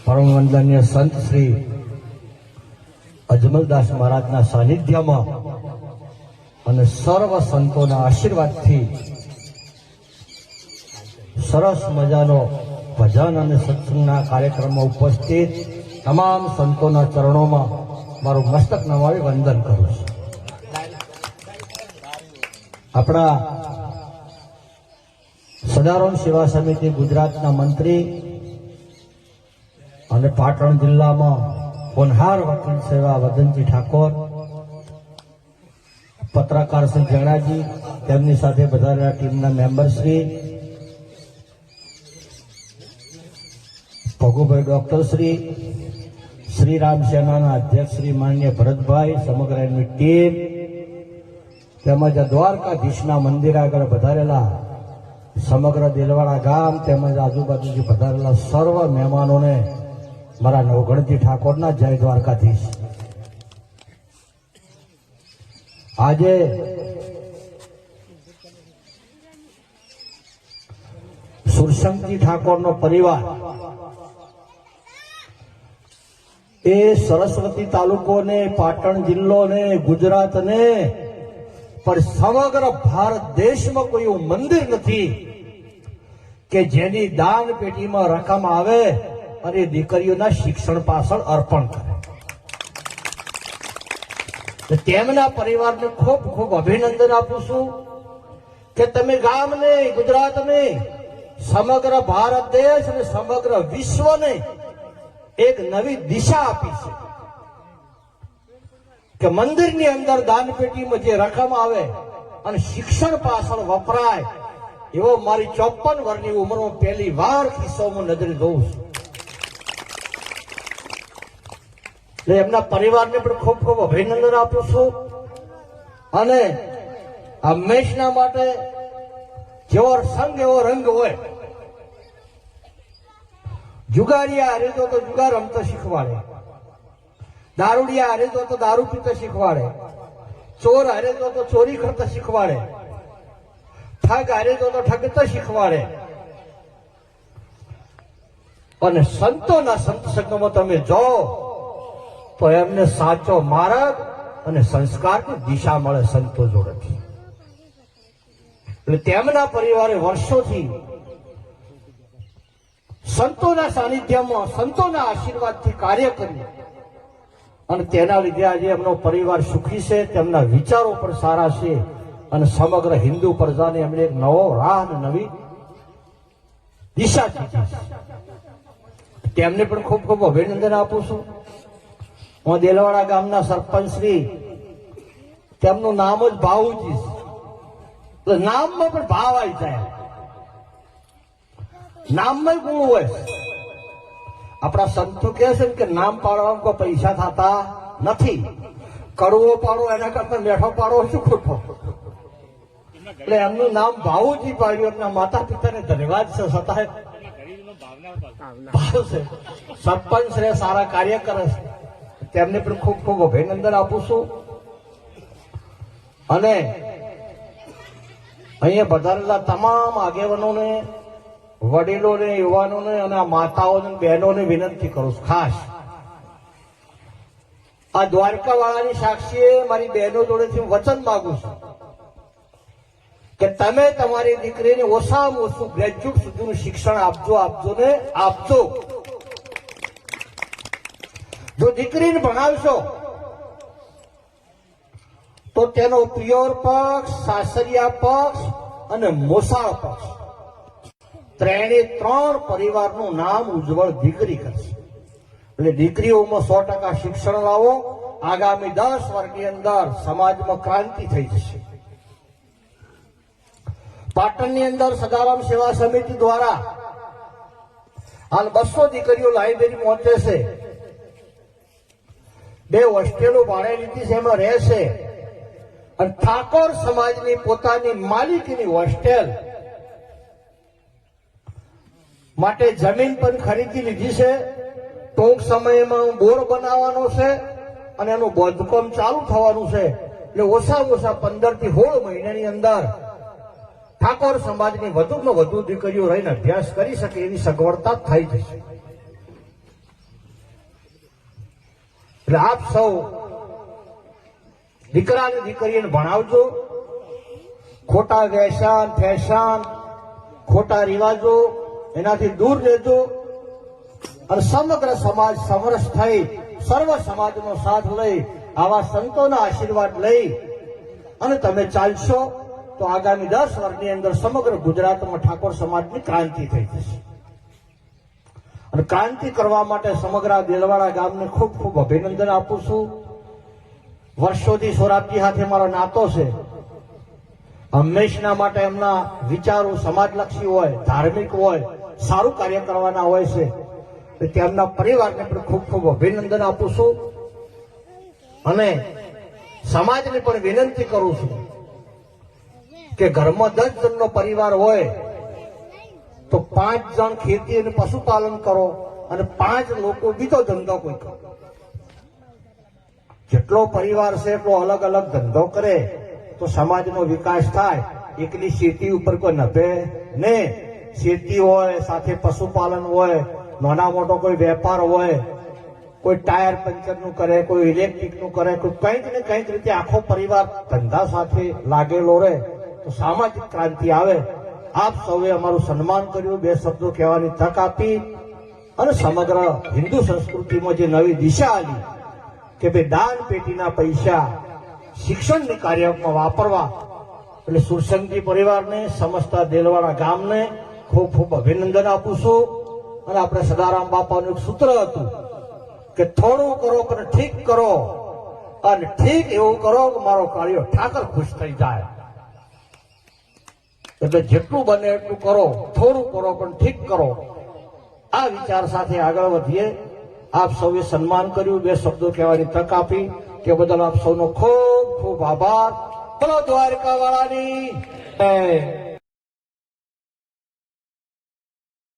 પરમ વંદનીય સંત શ્રી અજમલદાસ મહારાજના સાનિધ્યમાં અને સર્વ સંતોના આશીર્વાદથી સરસ મજાનો ભજન અને સત્સંગના કાર્યક્રમમાં ઉપસ્થિત તમામ સંતોના ચરણોમાં મારું મસ્તક નમાવી વંદન કરું છું. આપણા સદારોન સેવા સમિતિ ગુજરાતના મંત્રી અને પાટણ જિલ્લામાં હોનહાર વકીલ સેવા વદનજી ઠાકોર, પત્રકાર શ્રી જણાજી, તેમની સાથે વધારેલા ટીમના મેમ્બર શ્રી ભગુભાઈ ડોક્ટર શ્રી રામ સેનાના અધ્યક્ષ શ્રી માનનીય ભરતભાઈ, સમગ્ર એમની ટીમ, તેમજ દ્વારકાધીશના મંદિર આગળ વધારેલા સમગ્ર દેલવાડા ગામ તેમજ આજુબાજુથી વધારેલા સર્વ મહેમાનોને મારા નવગણજી ઠાકોરના જય દ્વારકાધીશ. આજે સુરસંગજી ઠાકોરનો પરિવાર એ સરસ્વતી તાલુકો ને, પાટણ જિલ્લો ને, ગુજરાત ને, પણ સમગ્ર ભારત દેશમાં કોઈ એવું મંદિર નથી કે જેની દાન પેટીમાં રકમ આવે અને દીકરીઓના શિક્ષણ પાછળ અર્પણ કરે. તેમના પરિવારને ખૂબ ખૂબ અભિનંદન આપું છું કે તમે ગામને, ગુજરાતને, સમગ્ર ભારત દેશ અને સમગ્ર વિશ્વને એક નવી દિશા આપી છે કે મંદિરની અંદર દાન પેટીમાં જે રકમ આવે અને શિક્ષણ પાછળ વપરાય એવો મારી 54 વર્ષની ઉંમરમાં પહેલી વાર કિસ્સામાં નજરે જોઉં છું. એટલે એમના પરિવારને પણ ખૂબ ખૂબ અભિનંદન આપું છું અને હંમેશના માટે જેવો સંગ એવો રંગ હોય. જુગારિયા હારે તો જુગાર રમતા શીખવાડે, દારૂડિયા હારે તો દારૂ પીતા શીખવાડે, ચોર હારે તો ચોરી કરતા શીખવાડે, ઠગ હારે તો ઠગતા શીખવાડે. અને સંતોના સંત સંગમાં તમે જાઓ તો એમને સાચો માર્ગ અને સંસ્કારની દિશા મળે સંતો જોડેથી. એટલે તેમના પરિવારે વર્ષોથી સંતોના સાનિધ્યમાં, સંતોના આશીર્વાદથી કાર્ય કર્યું અને તેના લીધે આજે એમનો પરિવાર સુખી છે, તેમના વિચારો પણ સારા છે અને સમગ્ર હિન્દુ પ્રજાને એમણે એક નવો રાહ અને નવી દિશા દીધી છે. તેમને પણ ખૂબ ખૂબ અભિનંદન આપું છું. હું દેલવાડા ગામના સરપંચ શ્રી, તેમનું નામ જ ભાવુજી છે. નામમાં પણ ભાવ આવી જાય, નામમાં ગુણ હોય. આપણા સંતો કહે છે કે નામ પાડવામાં કોઈ પૈસા થતા નથી, કડવો પાડો એના કરતા મેઠો પાડો શું ખોટો. એટલે એમનું નામ ભાવુજી પાડ્યું. એમના માતા પિતાને ધન્યવાદ છે, છતાં ભાવ છે. સરપંચ શ્રી સારા કાર્ય કરે છે, તેમને પણ ખૂબ ખૂબ અભિનંદન આપું છું. અને અહીંયા પધારેલા તમામ આગેવાનોને, વડીલોને, યુવાનોને અને આ માતાઓને, બહેનોને વિનંતી કરું છું. ખાસ આ દ્વારકા વાળાની સાક્ષીએ મારી બહેનો જોડેથી વચન માંગુ છું કે તમે તમારી દીકરીને ઓછામાં ઓછું ગ્રેજ્યુએટ સુધીનું શિક્ષણ આપજો. જો દીકરીને ભણાવશો તો તેનો પિયોર પક્ષ, સાસરિયા પક્ષ અને મોસાળ પક્ષ ત્રણે ત્રણ પરિવારનું નામ ઉજ્જવળ દીકરી કરશે. એટલે દીકરીઓમાં 100% શિક્ષણ લાવો. આગામી 10 વર્ષની અંદર સમાજમાં ક્રાંતિ થઈ જશે. પાટણની અંદર સદારામ સેવા સમિતિ દ્વારા હાલ 200 દીકરીઓ લાઇબ્રેરી પહોંચે છે. 2 હોસ્ટેલો ભાડે લીધી છે, એમાં રહેશે. અને ઠાકોર સમાજની પોતાની માલિકીની હોસ્ટેલ માટે જમીન પણ ખરીદી લીધી છે. ટૂંક સમયમાં બોર બનાવવાનો છે અને એનું બાંધકામ ચાલુ થવાનું છે. એટલે ઓછામાં ઓછા 15 થી 16 મહિનાની અંદર ઠાકોર સમાજની વધુમાં વધુ દીકરીઓ રહીને અભ્યાસ કરી શકે એવી સગવડતા થઈ જશે. એટલે આપ સૌ દીકરા અને દીકરીને ભણાવજો, ખોટા વ્યસન ફેશન ખોટા રિવાજો એનાથી દૂર રહેજો અને સમગ્ર સમાજ સમરસ થઈ સર્વ સમાજનો સાથ લઈ આવા સંતોના આશીર્વાદ લઈ અને તમે ચાલશો તો આગામી 10 વર્ષની અંદર સમગ્ર ગુજરાતમાં ઠાકોર સમાજની ક્રાંતિ થઈ જશે. અને ક્રાંતિ કરવા માટે સમગ્ર દેલવાડા ગામને ખૂબ ખૂબ અભિનંદન આપું છું. વર્ષોથી સોરાબજી સાથે મારો નાતો છે. હંમેશના માટે એમના વિચારો સમાજલક્ષી હોય, ધાર્મિક હોય, સારું કાર્ય કરવાના હોય છે. તેમના પરિવારને પણ ખૂબ ખૂબ અભિનંદન આપું છું અને સમાજને પણ વિનંતી કરું છું કે ઘરમાં 10 જણનો પરિવાર હોય તો 5 જણ ખેતી અને પશુપાલન કરો અને 5 લોકો બીજો ધંધો કોઈ કરો. જેટલો પરિવાર છે એટલો અલગ અલગ ધંધો કરે તો સમાજનો વિકાસ થાય. એકલી ખેતી ઉપર કોઈ નભે ને. ખેતી હોય સાથે પશુપાલન હોય, નાના મોટો કોઈ વેપાર હોય, કોઈ ટાયર પંચરનું કરે, કોઈ ઇલેક્ટ્રિકનું કરે, કોઈ કંઈક ને કંઈક રીતે આખો પરિવાર ધંધા સાથે લાગેલો રહે તો સામાજિક ક્રાંતિ આવે. આપ સૌએ અમારું સન્માન કર્યું, 2 શબ્દો કહેવાની તક આપી અને સમગ્ર હિન્દુ સંસ્કૃતિમાં જે નવી દિશા આવી કે ભાઈ દાન પેટીના પૈસા શિક્ષણની કાર્યમાં વાપરવા, એટલે સુરસંગજી પરિવારને, સમસ્ત દેલવાડા ગામને ખૂબ ખૂબ અભિનંદન આપું છું. અને આપણે સદારામ બાપાનું એક સૂત્ર હતું કે થોડું કરો પણ ઠીક કરો, અને ઠીક એવું કરો કે મારો કાળિયો ઠાકર ખુશ થઈ જાય. એટલે જેટલું બને એટલું કરો, થોડું કરો પણ ઠીક કરો. આ વિચાર સાથે આગળ વધીએ. આપ સૌએ સન્માન કર્યું, 2 શબ્દો કહેવાની તક આપી તે બદલ આપ સૌનો ખૂબ ખૂબ આભાર. બોલો દ્વારકા વાળાની જય.